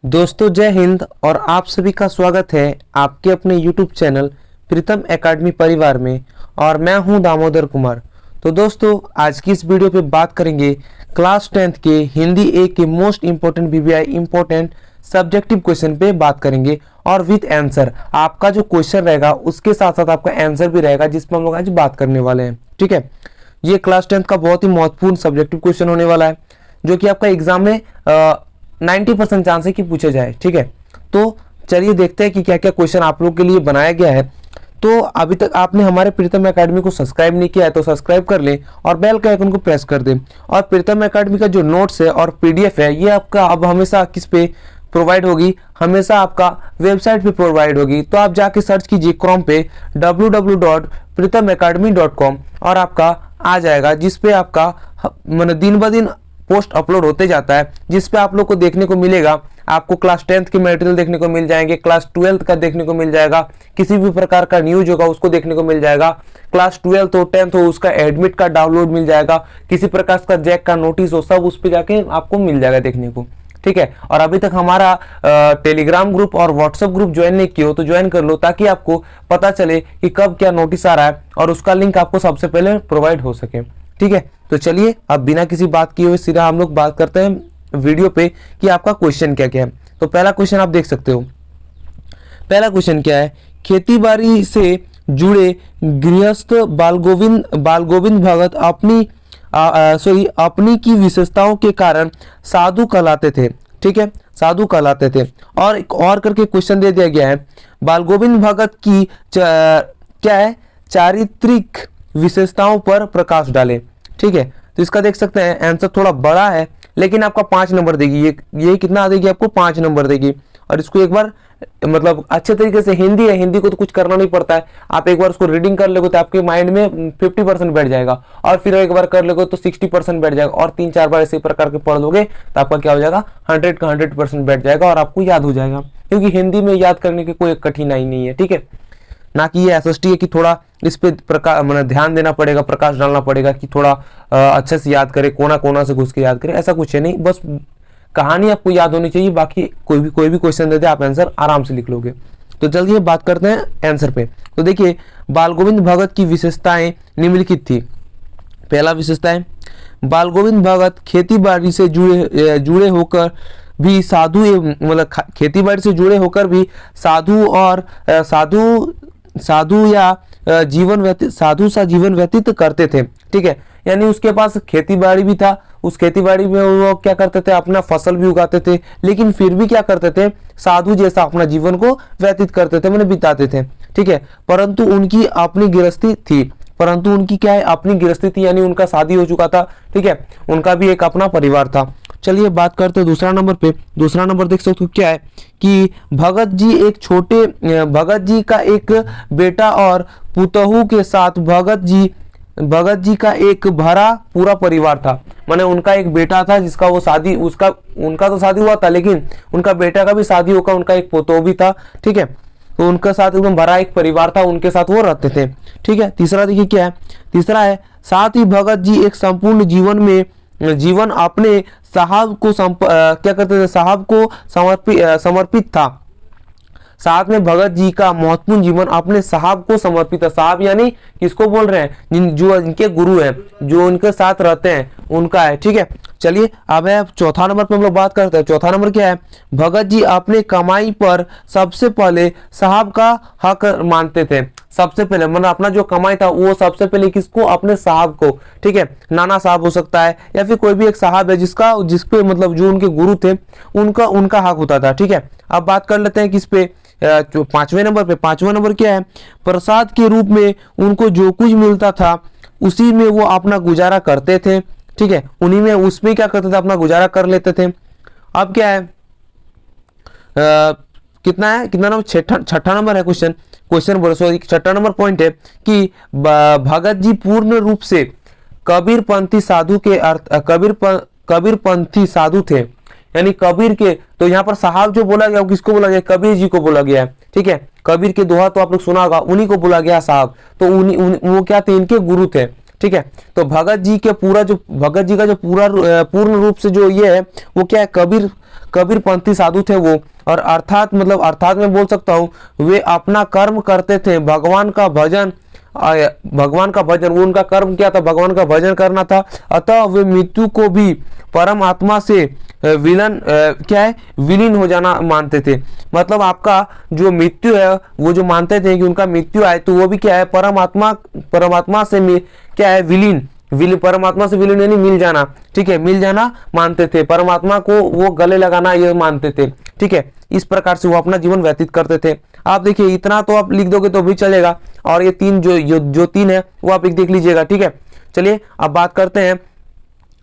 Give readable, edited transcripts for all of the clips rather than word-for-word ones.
दोस्तों जय हिंद और आप सभी का स्वागत है आपके अपने YouTube चैनल प्रीतम एकेडमी परिवार में। और मैं हूं दामोदर कुमार। तो दोस्तों आज की इस वीडियो पे बात करेंगे क्लास 10th के हिंदी ए के most important VBI important subjective question पे बात करेंगे और विद आंसर। आपका जो क्वेश्चन रहेगा उसके साथ साथ आपका आंसर भी रहेगा जिसमें हम लोग आज बात करने वाले हैं। ठीक है, ये क्लास 10th का बहुत ही महत्वपूर्ण सब्जेक्टिव क्वेश्चन होने वाला है जो कि आपका एग्जाम में 90% चांस है कि पूछे जाए। ठीक है, तो चलिए देखते हैं कि क्या क्या क्वेश्चन आप लोग के लिए बनाया गया है। तो अभी तक आपने हमारे प्रीतम एकेडमी को सब्सक्राइब नहीं किया है तो सब्सक्राइब कर लें और बेल का आइकन को प्रेस कर दें। और प्रीतम एकेडमी का जो नोट्स है और PDF है ये आपका अब हमेशा किस पे प्रोवाइड होगी, हमेशा आपका वेबसाइट पे प्रोवाइड होगी। तो आप जाके सर्च कीजिए क्रोम पे www.pritamacademy.com और आपका आ जाएगा जिसपे आपका मतलब दिन ब दिन पोस्ट अपलोड होते जाता है जिसपे आप लोग को देखने को मिलेगा। आपको क्लास 10th के मटेरियल देखने को मिल जाएंगे, क्लास 12th का देखने को मिल जाएगा, किसी भी प्रकार का न्यूज होगा उसको देखने को मिल जाएगा। क्लास 12th हो 10th हो उसका एडमिट का डाउनलोड मिल जाएगा, किसी प्रकार का जैक का नोटिस हो सब उस पर जाके आपको मिल जाएगा देखने को। ठीक है, और अभी तक हमारा टेलीग्राम ग्रुप और व्हाट्सएप ग्रुप ज्वाइन नहीं किया हो तो ज्वाइन कर लो ताकि आपको पता चले कि कब क्या नोटिस आ रहा है और उसका लिंक आपको सबसे पहले प्रोवाइड हो सके। ठीक है, तो चलिए अब बिना किसी बात किए हुए सीधा हम लोग बात करते हैं वीडियो पे कि आपका क्वेश्चन क्या क्या है। तो पहला क्वेश्चन आप देख सकते हो। पहला क्वेश्चन क्या है, खेती बाड़ी से जुड़े गृहस्थ बालगोविंद भगत अपनी की विशेषताओं के कारण साधु कहलाते थे। ठीक है, साधु कहलाते थे। और एक और करके क्वेश्चन दे दिया गया है, बालगोविंद भगत की क्या है चारित्रिक विशेषताओं पर प्रकाश डालें। ठीक है, तो इसका देख सकते हैं आंसर थोड़ा बड़ा है लेकिन आपका 5 नंबर देगी। ये कितना देगी आपको 5 नंबर देगी। और इसको एक बार मतलब अच्छे तरीके से, हिंदी है, हिंदी को तो कुछ करना नहीं पड़ता है, आप एक बार उसको रीडिंग कर लोगे तो आपके माइंड में 50% बैठ जाएगा और फिर एक बार कर लोगे तो 60% बैठ जाएगा और 3-4 बार इसी प्रकार के पढ़ लोगे तो आपका क्या हो जाएगा 100 का 100% बैठ जाएगा और आपको याद हो जाएगा। क्योंकि हिंदी में याद करने की कोई कठिनाई नहीं है। ठीक है, ना कि ये SST है कि थोड़ा इस पे प्रकाश मतलब ध्यान देना पड़ेगा, प्रकाश डालना पड़ेगा कि थोड़ा अच्छे से याद करे, कोना कोना से घुस के याद करे, ऐसा कुछ है नहीं। बस कहानी आपको याद होनी चाहिए, बाकी कोई भी क्वेश्चन दे दे आप आंसर आराम से लिख लोगे। तो चलिए बात करते हैं आंसर पे। तो देखिए बालगोविंद भगत की विशेषताएं निम्नलिखित थी। पहला विशेषता है बालगोविंद भगत खेती बाड़ी से जुड़े होकर भी मतलब खेती बाड़ी से जुड़े होकर भी साधु सा जीवन व्यतीत करते थे। ठीक है, यानी उसके पास खेती बाड़ी भी था, उस खेती बाड़ी में वो क्या करते थे अपना फसल भी उगाते थे लेकिन फिर भी क्या करते थे साधु जैसा अपना जीवन को व्यतीत करते थे, मैंने बिताते थे। ठीक है, परंतु उनकी अपनी गृहस्थी थी यानी उनका शादी हो चुका था। ठीक है, उनका भी एक अपना परिवार था। चलिए बात करते हैं दूसरा नंबर पे। दूसरा नंबर देख सकते हो क्या है कि भगत जी का एक बेटा और पुतहू के साथ भगत जी का एक भरा पूरा परिवार था। माने उनका एक बेटा था जिसका वो शादी उनका तो शादी हुआ था लेकिन उनका बेटा का भी शादी होगा, उनका एक पुतहू भी था। ठीक है, तो उनके साथ एकदम भरा एक परिवार था, उनके साथ वो रहते थे। ठीक है, तीसरा देखिए क्या है, तीसरा है साथ ही भगत जी एक संपूर्ण जीवन अपने साहब को क्या करते थे, साहब को समर्पित था। साथ में भगत जी का महत्वपूर्ण जीवन अपने साहब को समर्पित है। साहब यानी किसको बोल रहे हैं, जो इनके गुरु हैं, जो उनके साथ रहते हैं उनका है। ठीक है, चलिए अब है चौथा नंबर पे हम लोग बात करते हैं। चौथा नंबर क्या है, भगत जी अपने कमाई पर सबसे पहले साहब का हक मानते थे। सबसे पहले मतलब अपना जो कमाई था वो सबसे पहले किसको, अपने साहब को। ठीक है, नाना साहब हो सकता है या फिर कोई भी एक साहब है जिसपे मतलब जो उनके गुरु थे उनका हक होता था। ठीक है, अब बात कर लेते हैं किस पे, पांचवें नंबर पे। पांचवा नंबर क्या है, प्रसाद के रूप में उनको जो कुछ मिलता था उसी में वो अपना गुजारा करते थे। ठीक है, उन्हीं में उसमें क्या करते थे अपना गुजारा कर लेते थे। अब क्या है कितना नंबर, छठा नंबर है क्वेश्चन बोलो सॉरी छठा नंबर पॉइंट है कि भगत जी पूर्ण रूप से कबीरपंथी साधु थे। यानी कबीर के, तो यहाँ पर साहब जो बोला गया वो किसको बोला गया, कबीर जी को बोला गया है। ठीक है, कबीर के दोहा तो आप लोग सुना होगा, उन्हीं को बोला गया साहब। तो वो क्या थे, इनके गुरु थे। ठीक है। तो भगत जी का जो पूर्ण रूप से जो ये है वो क्या है, कबीरपंथी साधु थे वो। और अर्थात मैं बोल सकता हूँ वे अपना कर्म करते थे, भगवान का भजन, वो उनका कर्म क्या था, भगवान का भजन करना था। अतः वे मृत्यु को भी परमात्मा से विलीन हो जाना मानते थे। मतलब आपका जो मृत्यु है वो जो मानते थे कि उनका मृत्यु आए तो वो भी क्या है, परमात्मा से क्या है, परमात्मा से विलीन यानी मिल जाना, ठीक है, मिल जाना मानते थे, परमात्मा को वो गले लगाना ये मानते थे, ठीक है। इस प्रकार से वो अपना जीवन व्यतीत करते थे। आप देखिए इतना तो आप लिख दोगे तो भी चलेगा, और ये तीन जो तीन है वो आप एक देख लीजिएगा, ठीक है। चलिए अब बात करते हैं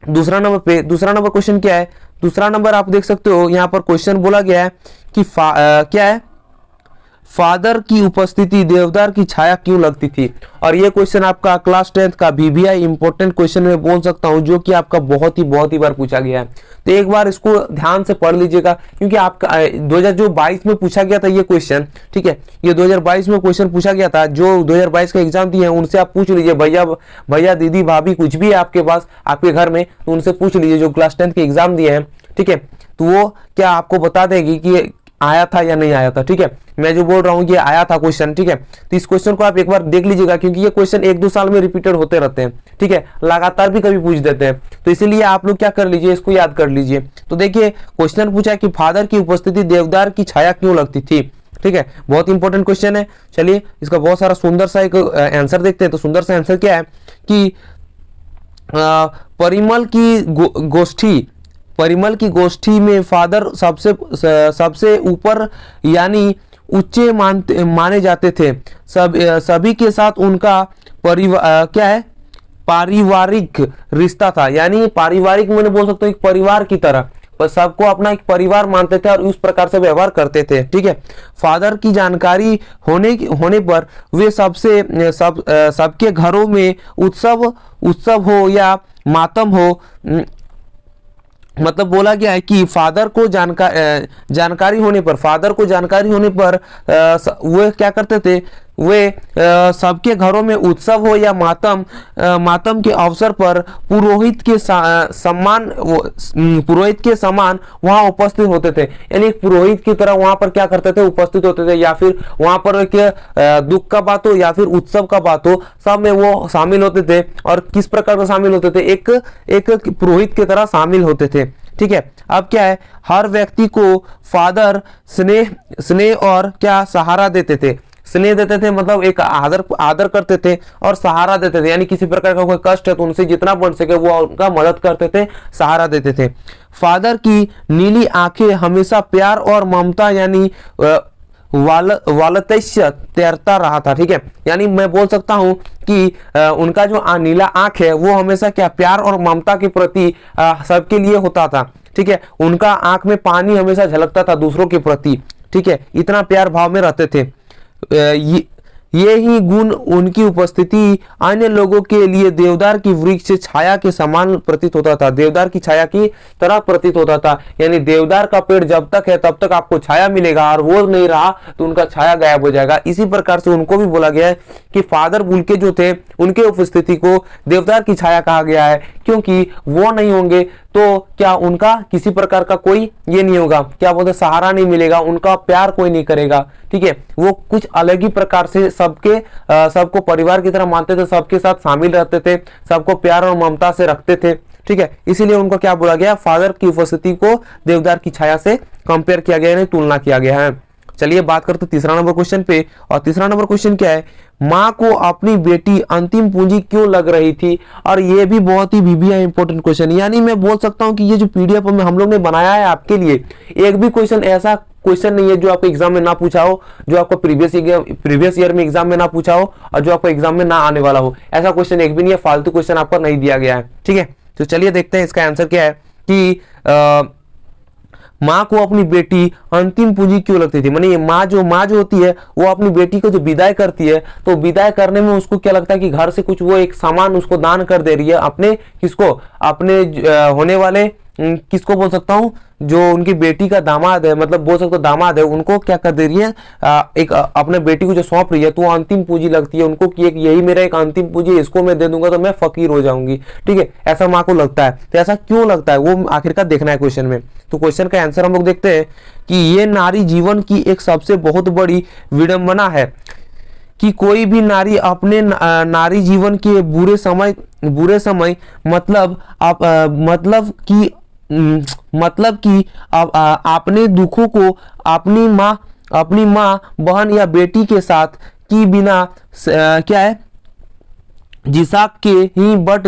दूसरा नंबर पे। दूसरा नंबर क्वेश्चन क्या है, दूसरा नंबर आप देख सकते हो यहाँ पर क्वेश्चन बोला गया है कि क्या है, फादर की उपस्थिति देवदार की छाया क्यों लगती थी। और ये क्वेश्चन आपका क्लास 10th का VBI इंपॉर्टेंट क्वेश्चन में बोल सकता हूं, जो कि आपका बहुत ही बार पूछा गया है। तो एक बार इसको ध्यान से पढ़ लीजिएगा, क्योंकि आपका 2022 में पूछा गया था ये क्वेश्चन, ठीक है। ये 2022 में क्वेश्चन पूछा गया था, जो 2022 का एग्जाम दिए हैं उनसे आप पूछ लीजिए, भैया दीदी भाभी कुछ भी है आपके पास आपके घर में, तो उनसे पूछ लीजिए जो क्लास 10th के एग्जाम दिए हैं, ठीक है। तो वो क्या आपको बता देगी कि आया था या नहीं आया था, ठीक है। मैं जो बोल रहा हूँ कि आया था क्वेश्चन, ठीक है। तो इस क्वेश्चन को आप एक बार देख लीजिएगा, क्योंकि ये क्वेश्चन 1-2 साल में रिपीटेड होते रहते हैं, ठीक है, लगातार भी कभी पूछ देते हैं। तो इसीलिए आप लोग क्या कर लीजिए, इसको याद कर लीजिए। तो देखिए क्वेश्चन पूछा कि फादर की उपस्थिति देवदार की छाया क्यों लगती थी, ठीक है, बहुत इंपॉर्टेंट क्वेश्चन है। चलिए इसका बहुत सारा सुंदर सा एक आंसर देखते हैं। तो सुंदर सा आंसर क्या है कि परिमल की गोष्ठी में फादर सबसे ऊपर यानी ऊंचे माने जाते थे। सभी के साथ उनका पारिवारिक रिश्ता था, यानी पारिवारिक मैंने बोल सकता हूँ एक परिवार की तरह, सबको अपना एक परिवार मानते थे और उस प्रकार से व्यवहार करते थे, ठीक है। फादर की जानकारी होने पर वे सबके घरों में उत्सव हो या मातम हो, मतलब बोला गया है कि फादर को जानकारी होने पर वे क्या करते थे, वे सबके घरों में उत्सव हो या मातम के अवसर पर पुरोहित के समान वहां उपस्थित होते थे। यानी पुरोहित की तरह वहां पर क्या करते थे, उपस्थित होते थे, या फिर वहां पर एक दुख का बात हो या फिर उत्सव का बात हो, सब में वो शामिल होते थे। और किस प्रकार का शामिल होते थे, एक पुरोहित की तरह शामिल होते थे, ठीक है। अब क्या है, हर व्यक्ति को फादर स्नेह और क्या सहारा देते थे, मतलब एक आदर करते थे और सहारा देते थे, यानी किसी प्रकार का कोई कष्ट है तो उनसे जितना बन सके वो उनका मदद करते थे, सहारा देते थे। फादर की नीली आंखें हमेशा प्यार और ममता यानी वालतस्य तैरता रहा था, ठीक है। यानी मैं बोल सकता हूं कि उनका जो नीला आंख है वो हमेशा क्या प्यार और ममता के प्रति सबके लिए होता था, ठीक है। उनका आंख में पानी हमेशा झलकता था दूसरों के प्रति, ठीक है, इतना प्यार भाव में रहते थे। ये ही गुण उनकी उपस्थिति अन्य लोगों के लिए देवदार की वृक्ष छाया के समान प्रतीत होता था, देवदार की छाया की तरह प्रतीत होता था। यानी देवदार का पेड़ जब तक है तब तक आपको छाया मिलेगा, और वो नहीं रहा तो उनका छाया गायब हो जाएगा। इसी प्रकार से उनको भी बोला गया है कि फादर बुल के जो थे उनके उपस्थिति को देवदार की छाया कहा गया है, क्योंकि वो नहीं होंगे तो क्या उनका किसी प्रकार का कोई ये नहीं होगा, क्या बोलते सहारा नहीं मिलेगा, उनका प्यार कोई नहीं करेगा, ठीक है। वो कुछ अलग ही प्रकार से सबको परिवार की तरह मानते थे, सबके साथ शामिल रहते थे, सबको प्यार और ममता से रखते थे, ठीक है। इसीलिए उनको क्या बोला गया, फादर की उपस्थिति को देवदार की छाया से कंपेयर किया गया है, तुलना किया गया है। चलिए बात करते तीसरा नंबर क्वेश्चन पे। और तीसरा नंबर क्वेश्चन क्या है, माँ को अपनी बेटी अंतिम पूंजी क्यों लग रही थी। और ये भी बहुत ही VBI इंपॉर्टेंट क्वेश्चन, यानी मैं बोल सकता हूं कि ये जो PDF हम लोग ने बनाया है आपके लिए, एक भी क्वेश्चन ऐसा क्वेश्चन नहीं है जो आपको एग्जाम में ना पूछा हो, जो आपको प्रीवियस ईयर में एग्जाम में ना पूछा हो, और जो आपको एग्जाम में ना आने वाला हो। ऐसा क्वेश्चन एक भी नहीं है, फालतू क्वेश्चन आपको नहीं दिया गया है, ठीक है। तो चलिए देखते हैं इसका आंसर क्या है कि माँ को अपनी बेटी अंतिम पूंजी क्यों लगती थी। माने माँ जो होती है वो अपनी बेटी को जो विदाई करती है, तो विदाई करने में उसको क्या लगता है कि घर से कुछ वो एक सामान उसको दान कर दे रही है, अपने किसको, अपने होने वाले किसको बोल सकता हूँ, जो उनकी बेटी का दामाद है, मतलब बोल सकते हो दामाद है, उनको क्या कर दे रही है, एक अपने बेटी को जो सौंप रही है, तो अंतिम पूंजी लगती है उनको कि यही मेरा एक अंतिम पूंजी है, इसको मैं दे दूंगा तो मैं फकीर हो जाऊंगी। ठीक है, ऐसा माँ को लगता है। तो ऐसा क्यों लगता है वो आखिरकार देखना है क्वेश्चन में। तो क्वेश्चन का आंसर हम लोग देखते हैं कि ये नारी जीवन की एक सबसे बहुत बड़ी विडंबना है कि कोई भी नारी अपने नारी जीवन के बुरे समय मतलब कि अपने दुखों को अपनी माँ बहन या बेटी के साथ की बिना क्या है जिसाक के ही बांट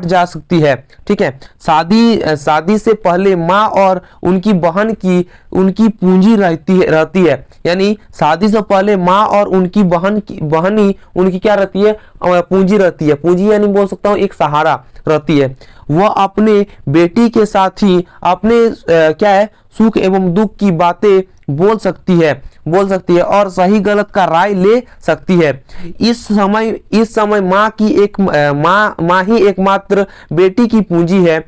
जा सकती है। ठीक है, शादी से पहले माँ और उनकी उनकी पूंजी रहती है, यानी शादी से पहले माँ और उनकी बहनी उनकी क्या रहती है, पूंजी रहती है। पूंजी यानी बोल सकता हूँ एक सहारा रहती है। वह अपने बेटी के साथ ही अपने क्या है सुख एवं दुख की बातें बोल सकती है और सही गलत का राय ले सकती है। इस समय माँ ही एकमात्र बेटी की पूंजी है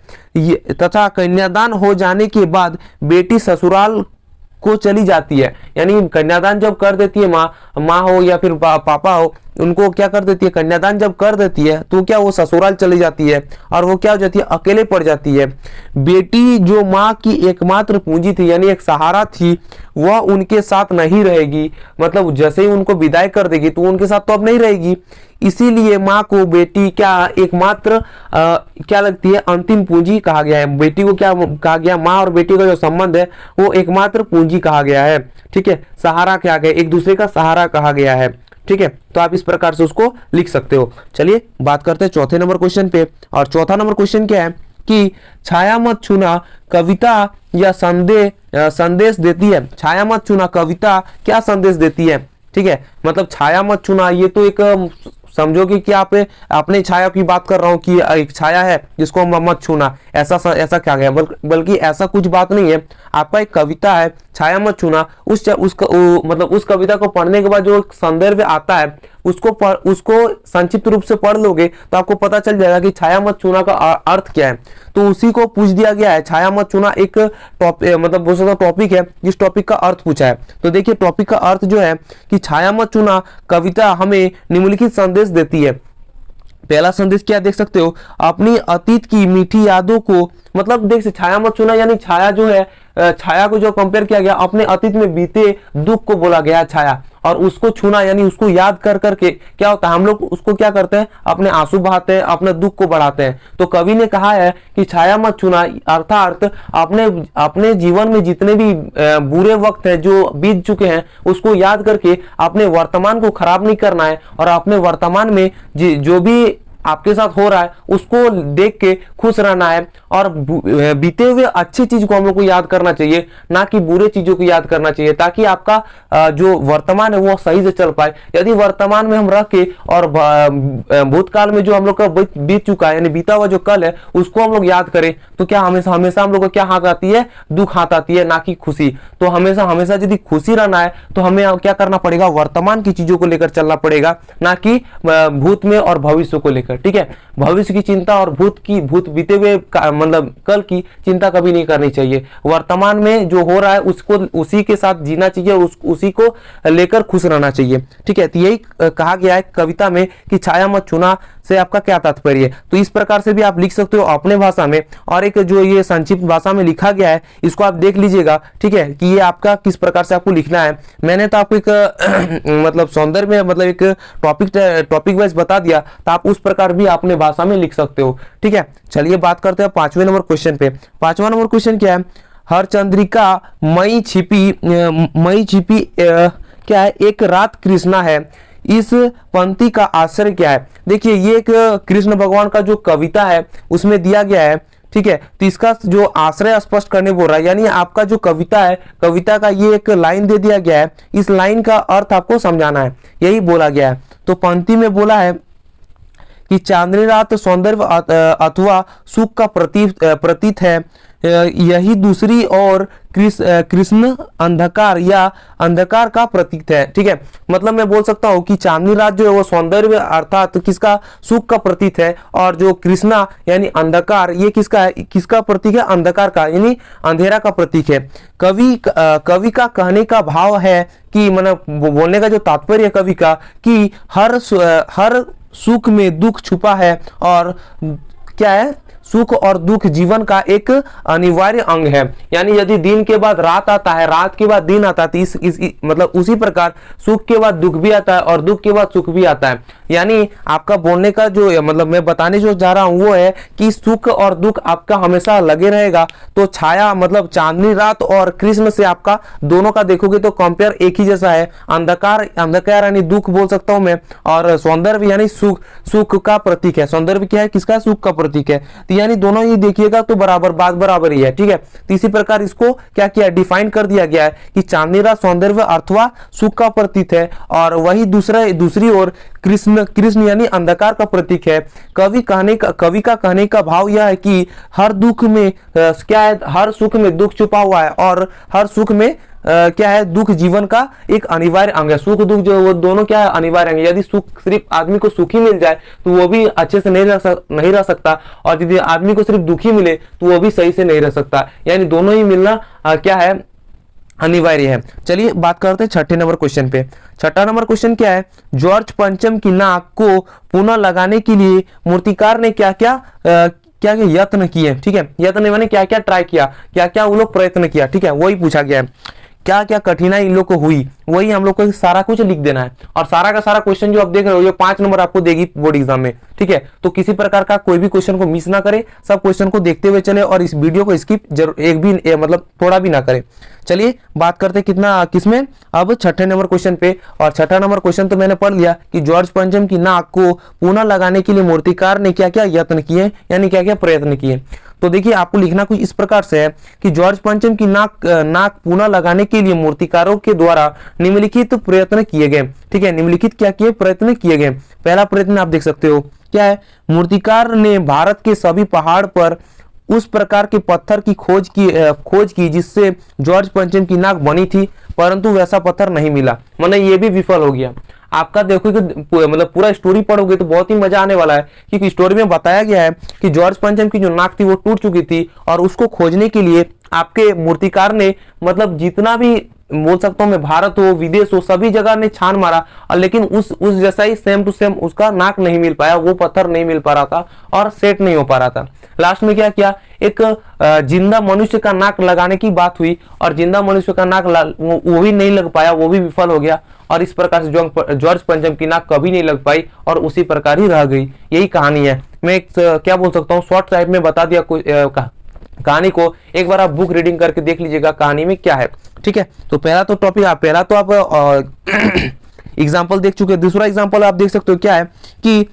तथा कन्यादान हो जाने के बाद बेटी ससुराल को चली जाती है। यानी कन्यादान जब कर देती है माँ हो या फिर पापा हो, उनको क्या कर देती है, कन्यादान जब कर देती है तो क्या वो ससुराल चली जाती है और वो क्या हो जाती है, अकेले पड़ जाती है। बेटी जो माँ की एकमात्र पूंजी थी यानी एक सहारा थी, वह उनके साथ नहीं रहेगी। मतलब जैसे ही उनको विदाई कर देगी तो उनके साथ तो अब नहीं रहेगी। इसीलिए माँ को बेटी क्या एकमात्र क्या लगती है, अंतिम पूंजी कहा गया है। बेटी को क्या कहा गया, माँ और बेटी का जो संबंध है वो एकमात्र पूंजी कहा गया है। ठीक है, सहारा क्या गया, एक दूसरे का सहारा कहा गया है। ठीक है, तो आप इस प्रकार से उसको लिख सकते हो। चलिए बात करते हैं चौथे नंबर क्वेश्चन पे। और चौथा नंबर क्वेश्चन क्या है कि छाया मत छूना कविता या संदेश देती है। छाया मत छूना कविता क्या संदेश देती है। ठीक है, मतलब छाया मत छूना, ये तो एक समझो कि आप अपने छाया की बात कर रहा हूँ कि एक छाया है जिसको मत छूना, ऐसा क्या गया, बल्कि ऐसा कुछ बात नहीं है। आपका एक कविता है छाया मत छूना, मतलब उस कविता को पढ़ने के बाद जो संदर्भ आता है उसको संक्षिप्त रूप से पढ़ लोगे तो आपको पता चल जाएगा कि छाया मत छूना का अर्थ क्या है। तो उसी को पूछ दिया गया है। छाया मत छूना एक मतलब बहुत सारा टॉपिक है, जिस टॉपिक का अर्थ पूछा है। तो देखिए टॉपिक का अर्थ जो है कि छाया मत छूना कविता हमें निम्नलिखित संदेश देती है। पहला संदेश क्या देख सकते हो, अपनी अतीत की मीठी यादों को, मतलब देख से छाया मत छूना यानी छाया जो है, छाया को जो कंपेयर किया गया अपने अतीत में बीते दुख को बोला गया है छाया, और उसको छूना यानी उसको याद कर करके क्या होता है, हम लोग उसको क्या करते हैं, अपने आंसू बहाते हैं, अपने दुख को बढ़ाते हैं। तो कवि ने कहा है कि छाया मत छूना अर्थात अपने जीवन में जितने भी बुरे वक्त है जो बीत चुके हैं उसको याद करके अपने वर्तमान को खराब नहीं करना है, और अपने वर्तमान में जो भी आपके साथ हो रहा है उसको देख के खुश रहना है, और बीते हुए अच्छी चीज को हम लोग को याद करना चाहिए, ना कि बुरे चीजों को याद करना चाहिए, ताकि आपका जो वर्तमान है वो सही से चल पाए। यदि वर्तमान में हम रह के और भूतकाल में जो हम लोग का बीत चुका है यानी बीता हुआ जो कल है उसको हम लोग याद करें तो क्या हमेशा हम लोग को क्या हाथ आती है, दुख हाथ आती है, ना कि खुशी। तो हमेशा यदि खुशी रहना है तो हमें क्या करना पड़ेगा, वर्तमान की चीजों को लेकर चलना पड़ेगा, ना कि भूत में और भविष्य को लेकर। ठीक है, भविष्य की चिंता और भूत बीते हुए मतलब कल की चिंता कभी नहीं करनी चाहिए। वर्तमान में जो हो रहा है उसको उसी के साथ जीना चाहिए और उसी को लेकर खुश रहना चाहिए। ठीक है, तो यही कहा गया है कविता में कि छाया मत छूना से आपका क्या तात्पर्य है। तो इस प्रकार से भी आप लिख सकते हो अपने भाषा में, और एक जो ये संक्षिप्त भाषा में लिखा गया है इसको आप देख लीजिएगा। ठीक है, कि ये आपका किस प्रकार से आपको लिखना है। मैंने तो आपको एक मतलब सौंदर्य में मतलब एक टॉपिक वाइज बता दिया, तो आप उस प्रकार भी अपने भाषा में लिख सकते हो। ठीक है, चलिए बात करते हैं 5वें नंबर क्वेश्चन पे। 5वां नंबर क्वेश्चन क्या है, हर चंद्रिका मई छिपी क्या है, एक रात कृष्णा है, इस पंक्ति का आश्रय क्या है। देखिए ये एक कृष्ण भगवान का जो कविता है उसमें दिया गया है। ठीक है, तो इसका जो आश्रय स्पष्ट करने बोल रहा है, यानी आपका जो कविता है, कविता का ये एक लाइन दे दिया गया है, इस लाइन का अर्थ आपको समझाना है, यही बोला गया है। तो पंक्ति में बोला है कि चांदनी रात सौंदर्य अथवा सुख का प्रतीत है, यही दूसरी ओर कृष्ण अंधकार या अंधकार का प्रतीक है। ठीक है, मतलब मैं बोल सकता हूँ कि चांदनी रात जो है वो सौंदर्य अर्थात किसका, सुख का प्रतीक है, और जो कृष्णा यानी अंधकार ये किसका है, किसका प्रतीक है, अंधकार का यानी अंधेरा का प्रतीक है। कवि का कहने का भाव है कि मतलब बोलने का जो तात्पर्य है कवि का कि हर सुख में दुख छुपा है, और क्या है, सुख और दुख जीवन का एक अनिवार्य अंग है। यानी यदि दिन के बाद रात आता है, रात के बाद दिन आता है, तो इस मतलब उसी प्रकार सुख के बाद दुख भी आता है और दुख के बाद सुख भी आता है। यानी आपका बोलने का जो मतलब मैं बताने जो जा रहा हूं वो है कि सुख और दुख आपका हमेशा लगे रहेगा। तो छाया मतलब चांदनी रात और कृष्ण से आपका दोनों का देखोगे तो कंपेयर एक ही जैसा है। अंधकार यानी दुख बोल सकता हूं मैं, और सौंदर्य यानी सुख का प्रतीक है। सौंदर्य क्या है, किसका, सुख का प्रतीक है। यानी दोनों ही देखिएगा तो बराबर बात बराबर ही है। ठीक है, तो इसी प्रकार इसको क्या किया, डिफाइन कर दिया गया है कि चांदनी रात सौंदर्य अथवा सुख का प्रतीक है, और वही दूसरी ओर कृष्ण यानी अंधकार का प्रतीक है। कवि का कहने का भाव यह है कि हर दुख में क्या है, हर सुख में दुख छुपा हुआ है, और हर सुख में क्या है, दुख जीवन का एक अनिवार्य अंग है। सुख दुख जो वो दोनों क्या है, अनिवार्य अंग है। यदि सुख सिर्फ आदमी को सुखी मिल जाए तो वो भी अच्छे से नहीं रह सकता, और यदि आदमी को सिर्फ दुखी मिले तो वो भी सही से नहीं रह सकता। यानी दोनों ही मिलना क्या है, अनिवार्य है। चलिए बात करते हैं छठे नंबर क्वेश्चन पे। छठा नंबर क्वेश्चन क्या है, जॉर्ज पंचम की नाक को पुनः लगाने के लिए मूर्तिकार ने क्या क्या यत्न किए। ठीक है, यत्न माने क्या क्या ट्राई किया, क्या क्या वो लोग प्रयत्न किया। ठीक है, वही पूछा गया है, क्या क्या कठिनाई इन लोग को हुई, वही हम लोग को सारा कुछ लिख देना है। और सारा का सारा क्वेश्चन जो आप देख रहे हो ये 5 नंबर आपको देगी बोर्ड एग्जाम में। ठीक है, तो किसी प्रकार का कोई भी क्वेश्चन को मिस ना करे, सब क्वेश्चन को देखते हुए चले, और इस वीडियो को स्किप एक भी मतलब थोड़ा भी ना करे। चलिए बात करते किसमें, अब छठे नंबर क्वेश्चन पे। और छठा नंबर क्वेश्चन तो मैंने पढ़ लिया कि जॉर्ज पंचम की नाक को पुनः लगाने के लिए मूर्तिकार ने क्या क्या यत्न किए, यानी क्या क्या प्रयत्न किए। तो देखिए आपको लिखना कुछ इस प्रकार से है कि जॉर्ज पंचम की नाक पुनः लगाने के लिए मूर्तिकारों के द्वारा निम्नलिखित प्रयत्न किए गए। ठीक है, निम्नलिखित क्या किए, प्रयत्न किए गए। पहला प्रयत्न आप देख सकते हो क्या है, मूर्तिकार ने भारत के सभी पहाड़ पर उस प्रकार के पत्थर की खोज की जिससे जॉर्ज पंचम की नाक बनी थी, परंतु वैसा पत्थर नहीं मिला। मतलब ये भी विफल हो गया। आपका देखोगे मतलब पूरा स्टोरी पढ़ोगे तो बहुत ही मजा आने वाला है, क्योंकि स्टोरी में बताया गया है कि जॉर्ज पंचम की जो नाक थी वो टूट चुकी थी, और उसको खोजने के लिए आपके मूर्तिकार ने मतलब जितना भी बोल सकता हूँ मैं, भारत हो विदेश हो सभी जगह ने छान मारा, और लेकिन उस जैसा ही सेम टू सेम उसका नाक नहीं मिल पाया, वो पत्थर नहीं मिल पा रहा था और सेट नहीं हो पा रहा था। लास्ट में क्या किया, एक जिंदा मनुष्य का नाक लगाने की बात हुई, और जिंदा मनुष्य का नाक वो भी नहीं लग पाया, वो भी विफल हो गया, और इस प्रकार से जॉर्ज पंचम की नाक कभी नहीं लग पाई और उसी प्रकार ही रह गई। यही कहानी है। मैं क्या बोल सकता हूँ, शॉर्ट टाइप में बता दिया कहानी को। एक बार आप बुक रीडिंग करके देख लीजिएगा कहानी में क्या है। ठीक है, तो पहला तो आप एग्जाम्पल देख चुके। दूसरा एग्जाम्पल आप देख सकते हो क्या है कि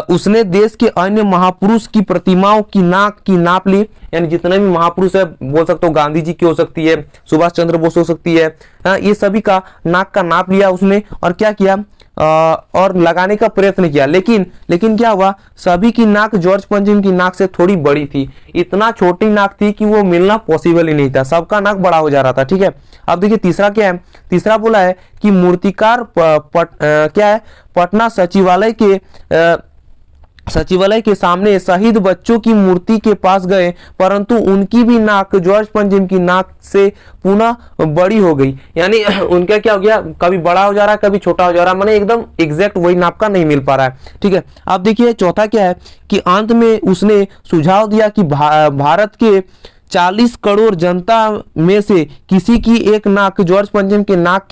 उसने देश के अन्य महापुरुष की प्रतिमाओं की नाक की नाप ली। यानी जितने भी महापुरुष है, बोल सकते हो गांधी जी की हो सकती है, सुभाष चंद्र बोस हो सकती है, ये सभी का नाक का नाप लिया उसने, और क्या किया, और लगाने का प्रयत्न किया। लेकिन क्या हुआ, सभी की नाक जॉर्ज पंचम की नाक से थोड़ी बड़ी थी। इतना छोटी नाक थी कि वो मिलना पॉसिबल ही नहीं था, सबका नाक बड़ा हो जा रहा था। ठीक है, अब देखिए तीसरा क्या है, तीसरा बोला है कि मूर्तिकार क्या है, पटना सचिवालय के सामने शहीद बच्चों की मूर्ति के पास गए, परंतु उनकी भी नाक जॉर्ज पंचम की नाक से पुनः बड़ी हो गई। यानी उनका क्या हो गया, कभी बड़ा हो जा रहा है कभी छोटा हो जा रहा है, माने एकदम एग्जैक्ट वही नाप का नहीं मिल पा रहा है। ठीक है, अब देखिए चौथा क्या है कि अंत में उसने सुझाव दिया कि भारत के 40 करोड़ जनता में से किसी की एक नाक जॉर्ज पंचम के नाक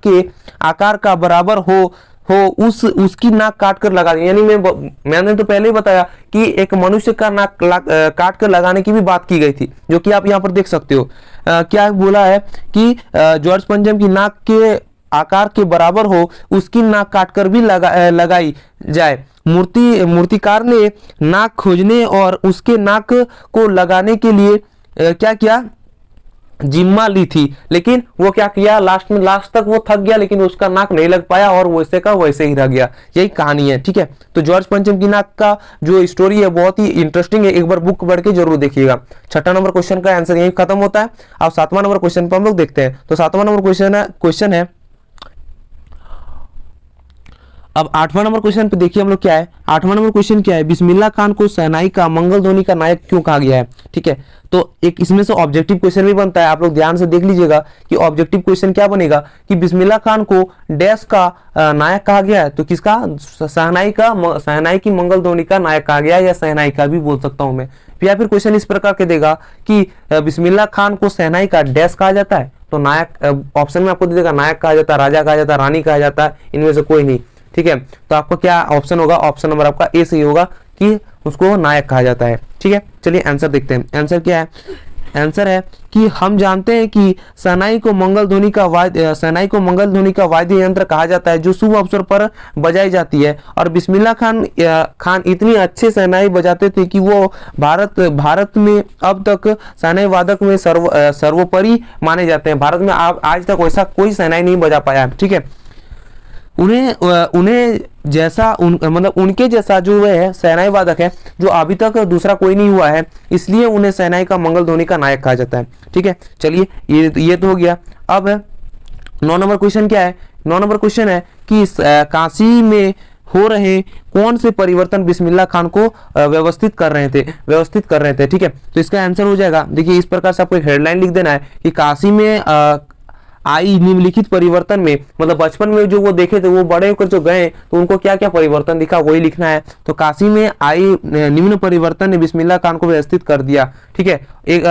के आकार का बराबर हो उसकी नाक काट कर लगा दी। यानी मैंने तो पहले ही बताया कि एक मनुष्य का नाक काट कर लगाने की भी बात की गई थी, जो कि आप यहाँ पर देख सकते हो। क्या बोला है कि जॉर्ज पंचम की नाक के आकार के बराबर हो उसकी नाक काटकर भी लगाई जाए। मूर्तिकार ने नाक खोजने और उसके नाक को लगाने के लिए क्या किया, जिम्मा ली थी, लेकिन वो क्या किया, लास्ट में, लास्ट तक वो थक गया, लेकिन उसका नाक नहीं लग पाया और वैसे का वैसे ही रह गया। यही कहानी है, ठीक है। तो जॉर्ज पंचम की नाक का जो स्टोरी है बहुत ही इंटरेस्टिंग है, एक बार बुक पढ़ के जरूर देखिएगा। छठा नंबर क्वेश्चन का आंसर यही खत्म होता है। अब 7वां नंबर क्वेश्चन पर हम लोग देखते हैं। तो 7वां नंबर क्वेश्चन है अब 8वां नंबर क्वेश्चन पे देखिए हम लोग क्या है। 8वां नंबर क्वेश्चन क्या है, बिस्मिल्लाह खान को शहनाई का, मंगल ध्वनि का नायक क्यों कहा गया है, ठीक है। तो एक इसमें से ऑब्जेक्टिव क्वेश्चन भी बनता है, आप लोग ध्यान से देख लीजिएगा कि ऑब्जेक्टिव क्वेश्चन क्या बनेगा कि बिस्मिल्लाह खान को डैश का नायक कहा गया है, तो किसका, शहनाई का, शहनाई की मंगल ध्वनि का नायक कहा गया है, या शहनाई का भी बोल सकता हूं मैं। या फिर क्वेश्चन इस प्रकार के देगा कि बिस्मिल्लाह खान को शहनाई का डैश कहा जाता है, तो नायक ऑप्शन में आपको दे देगा, नायक कहा जाता है, राजा कहा जाता है, रानी कहा जाता है, इनमें से कोई नहीं, ठीक है। तो आपका क्या ऑप्शन होगा, ऑप्शन नंबर आपका ए सही होगा कि उसको नायक कहा जाता है, ठीक है। चलिए आंसर देखते हैं। आंसर क्या है, आंसर है कि हम जानते हैं कि शहनाई को मंगल ध्वनि का वाद्य यंत्र कहा जाता है जो शुभ अवसर पर बजाई जाती है। और बिस्मिल्लाह खान इतनी अच्छे शहनाई बजाते थे कि वो भारत में अब तक शहनाई वादक में सर्वोपरि माने जाते हैं। भारत में आज तक वैसा कोई शहनाई नहीं बजा पाया, ठीक है। उन्हें जैसा मतलब उनके जैसा जो है शहनाई वादक है जो अभी तक दूसरा कोई नहीं हुआ है, इसलिए उन्हें शहनाई का मंगल ध्वनि का नायक कहा जाता है, ठीक है। चलिए ये तो हो गया। अब 9 नंबर क्वेश्चन क्या है, 9 नंबर क्वेश्चन है कि काशी में हो रहे कौन से परिवर्तन बिस्मिल्लाह खान को व्यवस्थित कर रहे थे, ठीक है। तो इसका आंसर हो जाएगा, देखिए इस प्रकार से आपको एक हेडलाइन लिख देना है कि काशी में आई निम्नलिखित परिवर्तन में, मतलब बचपन में जो वो देखे थे, वो बड़े होकर जो गए तो उनको क्या क्या परिवर्तन दिखा वही लिखना है। तो काशी में आई निम्न परिवर्तन ने बिस्मिल्लाह खान को व्यवस्थित कर दिया, ठीक है। एक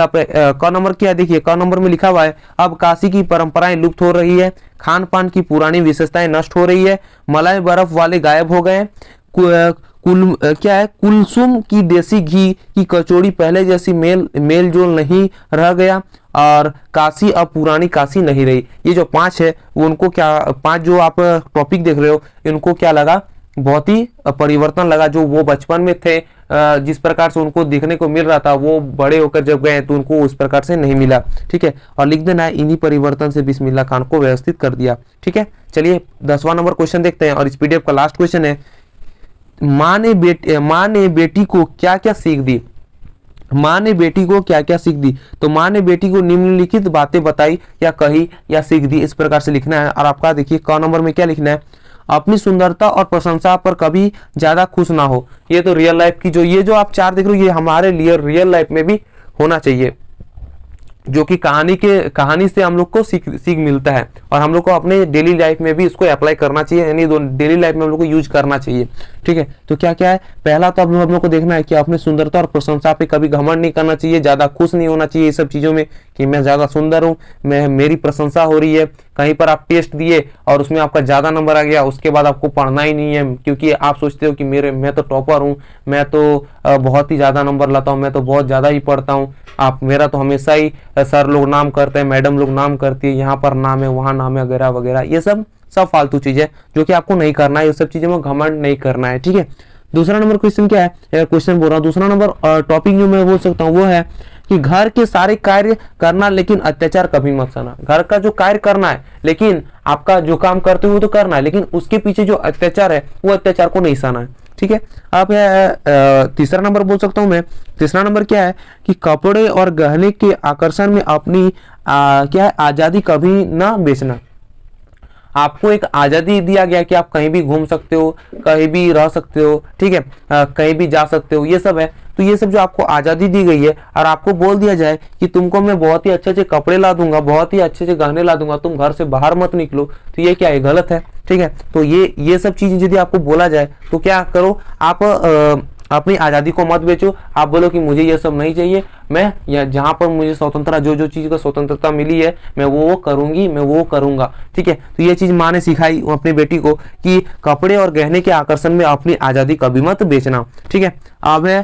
क नंबर क्या है, देखिए क नंबर में लिखा हुआ है, अब काशी की परंपराएं लुप्त हो रही है, खान पान की पुरानी विशेषताएं नष्ट हो रही है, मलाई बर्फ वाले गायब हो गए, क्या है, कुलसुम की देसी घी की कचौड़ी पहले जैसी मेल जोल नहीं रह गया, और काशी अब पुरानी काशी नहीं रही। ये जो 5 है वो उनको क्या, 5 जो आप टॉपिक देख रहे हो इनको क्या लगा, बहुत ही परिवर्तन लगा। जो वो बचपन में थे जिस प्रकार से उनको देखने को मिल रहा था, वो बड़े होकर जब गए तो उनको उस प्रकार से नहीं मिला, ठीक है। और लिख देना है, इन्हीं परिवर्तन से बिस्मिल्लाह खान को व्यवस्थित कर दिया, ठीक है। चलिए 10वां नंबर क्वेश्चन देखते हैं और इस पीडीएफ का लास्ट क्वेश्चन है, माँ ने बेटी को क्या क्या सीख दी, माँ ने बेटी को क्या क्या सीख दी। तो माँ ने बेटी को निम्नलिखित बातें बताई या कही या सीख दी, इस प्रकार से लिखना है। और आपका देखिए क नंबर में क्या लिखना है, अपनी सुंदरता और प्रशंसा पर कभी ज्यादा खुश ना हो। ये तो रियल लाइफ की ये जो आप 4 देख रहे हो, ये हमारे लिए रियल लाइफ में भी होना चाहिए, जो कि कहानी से हम लोग को सीख मिलता है और हम लोग को अपने डेली लाइफ में भी इसको अप्लाई करना चाहिए, यानी डेली लाइफ में हम लोग को यूज करना चाहिए, ठीक है। तो क्या क्या है, पहला तो हम लोग को देखना है कि अपनी सुंदरता और प्रशंसा पे कभी घमंड नहीं करना चाहिए, ज्यादा खुश नहीं होना चाहिए ये सब चीजों में कि मैं ज्यादा सुंदर हूँ, मेरी प्रशंसा हो रही है। कहीं पर आप टेस्ट दिए और उसमें आपका ज्यादा नंबर आ गया, उसके बाद आपको पढ़ना ही नहीं है क्योंकि आप सोचते हो कि मैं तो टॉपर हूँ, मैं तो बहुत ही ज्यादा नंबर लाता हूँ, मैं तो बहुत ज्यादा ही पढ़ता हूँ, आप मेरा तो हमेशा ही सर लोग नाम करते हैं, मैडम लोग नाम करती है, यहाँ पर नाम है वहाँ नाम है वगैरह वगैरह, ये सब फालतू चीज है जो कि आपको नहीं करना है, ये सब चीजें में घमंड नहीं करना है, ठीक है। दूसरा नंबर क्वेश्चन क्या है, क्वेश्चन बोल रहा हूँ, दूसरा नंबर टॉपिक जो मैं बोल सकता हूँ वो है कि घर के सारे कार्य करना लेकिन अत्याचार कभी मत करना। घर का जो कार्य करना है, लेकिन आपका जो काम करते हो तो करना है, लेकिन उसके पीछे जो अत्याचार है वो अत्याचार को नहीं सहना है, ठीक है। अब तीसरा नंबर बोल सकता हूं मैं, तीसरा नंबर क्या है कि कपड़े और गहने के आकर्षण में अपनी क्या है, आजादी कभी ना बेचना। आपको एक आजादी दिया गया कि आप कहीं भी घूम सकते हो, कहीं भी रह सकते हो, ठीक है, कहीं भी जा सकते हो, ये सब है। तो ये सब जो आपको आजादी दी गई है और आपको बोल दिया जाए कि तुमको मैं बहुत ही अच्छे अच्छे कपड़े ला दूंगा, बहुत ही अच्छे अच्छे गहने ला दूंगा, तुम घर से बाहर मत निकलो, तो ये क्या है, गलत है, ठीक है। तो ये सब चीजें यदि आपको बोला जाए तो क्या करो, आप अपनी आजादी को मत बेचो, आप बोलो कि मुझे ये सब नहीं चाहिए, मैं या जहां पर मुझे स्वतंत्रता, जो चीज का स्वतंत्रता मिली है मैं वो करूंगी, मैं वो करूंगा, ठीक है। तो ये चीज माँ ने सिखाई अपनी बेटी को कि कपड़े और गहने के आकर्षण में अपनी आजादी कभी मत बेचना, ठीक है। अब है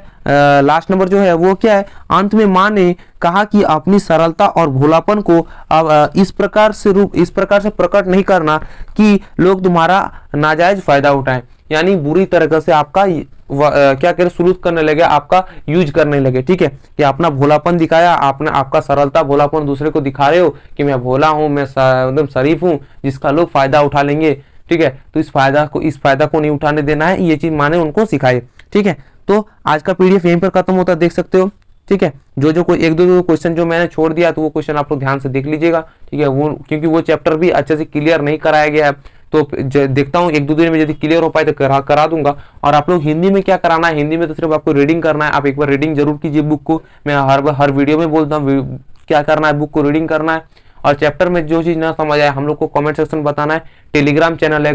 लास्ट नंबर जो है वो क्या है, अंत में माँ ने कहा कि अपनी सरलता और भोलापन को अब इस प्रकार से प्रकट नहीं करना कि लोग तुम्हारा नाजायज फायदा उठाएं। यानी बुरी तरीके से आपका क्या करें सुलूक करने लगे, आपका यूज करने लगे। ठीक है, कि अपना भोलापन दिखाया आपने, आपका सरलता भोलापन दूसरे को दिखा रहे हो कि मैं भोला हूं, मैं एकदम शरीफ हूं, जिसका लोग फायदा उठा लेंगे। ठीक है, तो इस फायदा को नहीं उठाने देना है, ये चीज माने उनको सिखाए। ठीक है, तो आज का पीडीएफ यहीं पर खत्म होता है, देख सकते हो। ठीक है, जो कोई एक दो क्वेश्चन जो मैंने छोड़ दिया तो वो क्वेश्चन आप लोग ध्यान से देख लीजिएगा। ठीक है, वो क्योंकि वो चैप्टर भी अच्छे से क्लियर नहीं कराया गया है, तो देखता हूँ एक दो दिन में यदि क्लियर हो पाए तो करा दूंगा। और आप लोग हिंदी में क्या कराना है, हिंदी में तो सिर्फ आपको रीडिंग करना है। आप एक बार रीडिंग जरूर कीजिए बुक को, मैं हर वीडियो में बोलता हूँ क्या करना है, बुक को रीडिंग करना है। और चैप्टर में जो चीज ना समझ आए हम लोग को कमेंट सेक्शन बताना है। टेलीग्राम चैनल है,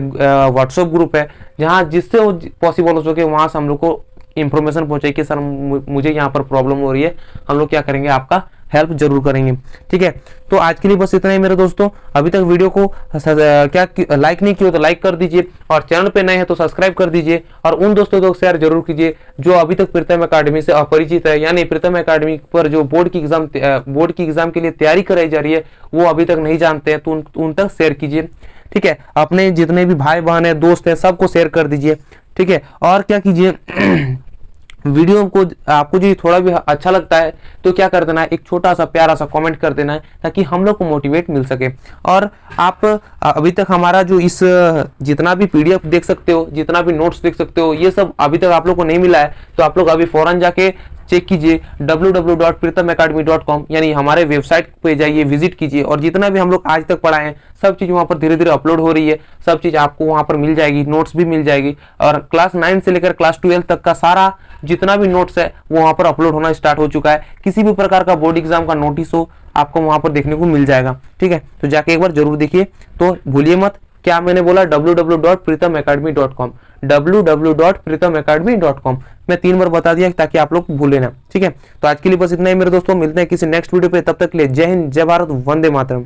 व्हाट्सएप ग्रुप है, जहाँ जिससे पॉसिबल हो सके वहां से हम लोग को इंफॉर्मेशन पहुंचाई कि सर मुझे यहाँ पर प्रॉब्लम हो रही है, हम लोग क्या करेंगे, आपका हेल्प जरूर करेंगे। ठीक है, तो आज के लिए बस इतना ही मेरे दोस्तों। अभी तक वीडियो को क्या लाइक नहीं किया तो लाइक कर दीजिए, और चैनल पे नए हैं तो सब्सक्राइब कर दीजिए, और उन दोस्तों को शेयर जरूर कीजिए जो अभी तक प्रीतम एकेडमी से अपरिचित है, यानी प्रीतम एकेडमी पर जो बोर्ड की एग्जाम के लिए तैयारी कराई जा रही है वो अभी तक नहीं जानते हैं, तो उन तक शेयर कीजिए। ठीक है, अपने जितने भी भाई बहन है, दोस्त है, सबको शेयर कर दीजिए। ठीक है, और क्या कीजिए वीडियो को आपको जो थोड़ा भी अच्छा लगता है तो क्या कर देना है, एक छोटा सा प्यारा सा कमेंट कर देना है, ताकि हम लोग को मोटिवेट मिल सके। और आप अभी तक हमारा जो इस जितना भी पीडीएफ देख सकते हो, जितना भी नोट्स देख सकते हो, ये सब अभी तक आप लोग को नहीं मिला है, तो आप लोग अभी फौरन जाके चेक कीजिए www.pritamacademy.com, यानी हमारे वेबसाइट पे जाइए, विजिट कीजिए, और जितना भी हम लोग आज तक पढ़ाए हैं सब चीज वहां पर धीरे धीरे अपलोड हो रही है, सब चीज आपको वहां पर मिल जाएगी, नोट्स भी मिल जाएगी। और क्लास 9 से लेकर क्लास 12 तक का सारा जितना भी नोट्स है वो वहां पर अपलोड होना स्टार्ट हो चुका है। किसी भी प्रकार का बोर्ड एग्जाम का नोटिस हो आपको वहां पर देखने को मिल जाएगा। ठीक है, तो जाके एक बार जरूर देखिए। तो भूलिए मत, क्या मैंने बोला, www.pritamacademy.com, www.pritamacademy.com, मैं 3 बार बता दिया ताकि आप लोग भूले ना। ठीक है, तो आज के लिए बस इतना ही मेरे दोस्तों, मिलते हैं किसी नेक्स्ट वीडियो पे, तब तक के लिए जय हिंद, जय भारत, वंदे मातरम।